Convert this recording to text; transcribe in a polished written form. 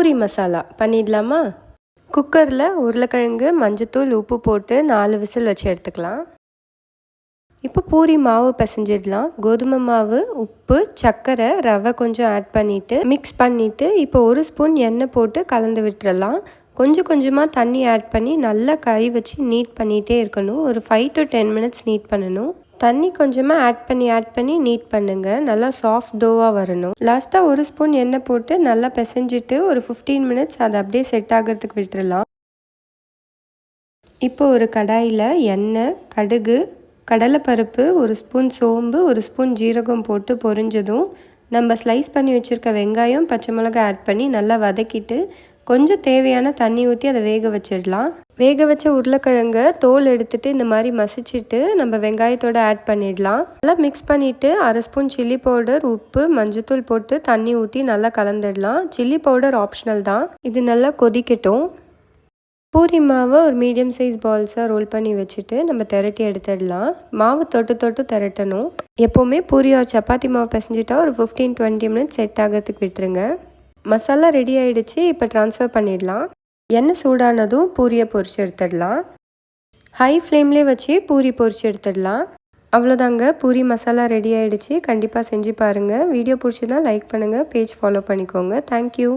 பூரி மசாலா பண்ணிடலாமா? குக்கரில் உருளைக்கிழங்கு, மஞ்சத்தூள், உப்பு போட்டு 4 விசில் வச்சு எடுத்துக்கலாம். இப்போ பூரி மாவு பிசைஞ்சிடலாம். கோதுமை மாவு, உப்பு, சர்க்கரை, ரவை கொஞ்சம் ஆட் பண்ணிவிட்டு மிக்ஸ் பண்ணிவிட்டு இப்போ 1 ஸ்பூன் எண்ணெய் போட்டு கலந்து விட்டுறலாம். கொஞ்சம் கொஞ்சமாக தண்ணி ஆட் பண்ணி நல்லா கை வச்சு நீட் பண்ணிகிட்டே இருக்கணும். ஒரு 5 to 10 மினிட்ஸ் நீட் பண்ணணும். தண்ணி கொஞ்சமாக ஆட் பண்ணி நீட் பண்ணுங்கள். நல்லா சாஃப்ட் டோவாக வரணும். லாஸ்ட்டாக 1 ஸ்பூன் எண்ணெய் போட்டு நல்லா பிசைஞ்சிட்டு ஒரு 15 மினிட்ஸ் அதை அப்படியே செட் ஆகிறதுக்கு விட்டுறலாம். இப்போ ஒரு கடாயில் எண்ணெய், கடுகு, கடலைப்பருப்பு, 1 ஸ்பூன் சோம்பு, 1 ஸ்பூன் ஜீரகம் போட்டு பொரிஞ்சதும் நம்ம ஸ்லைஸ் பண்ணி வச்சுருக்க வெங்காயம், பச்சை மிளகாய் ஆட் பண்ணி நல்லா வதக்கிட்டு கொஞ்சம் தேவையான தண்ணி ஊற்றி அதை வேக வச்சிடலாம். வேக வச்ச உருளைக்கிழங்கை தோல் எடுத்துகிட்டு இந்த மாதிரி மசிச்சுட்டு நம்ம வெங்காயத்தோடு ஆட் பண்ணிடலாம். நல்லா மிக்ஸ் பண்ணிவிட்டு 1/2 ஸ்பூன் சில்லி பவுடர், உப்பு, மஞ்சத்தூள் போட்டு தண்ணி ஊற்றி நல்லா கலந்துடலாம். சில்லி பவுடர் ஆப்ஷனல் தான். இது நல்லா கொதிக்கட்டும். பூரி மாவை ஒரு மீடியம் சைஸ் பால்ஸாக ரோல் பண்ணி வச்சுட்டு நம்ம திரட்டி எடுத்துடலாம். மாவு தொட்டு திரட்டணும். எப்போவுமே பூரி ஒரு சப்பாத்தி மாவு பிசைஞ்சிட்டா ஒரு 15-20 மினிட்ஸ் செட் ஆகிறதுக்கு விட்டுருங்க. மசாலா ரெடி ஆகிடுச்சு. இப்போ ட்ரான்ஸ்ஃபர் பண்ணிடலாம். எண்ணெய் சூடானதும் பூரியை பொரிச்சு எடுத்துடலாம். ஹை ஃப்ளேம்லேயே வச்சு பூரி பொரிச்சு எடுத்துடலாம். அவ்வளோதாங்க, பூரி மசாலா ரெடி ஆகிடுச்சு. கண்டிப்பாக செஞ்சு பாருங்கள். வீடியோ பிடிச்சிருந்தா லைக் பண்ணுங்கள். பேஜ் ஃபாலோ பண்ணிக்கோங்க. தேங்க்யூ.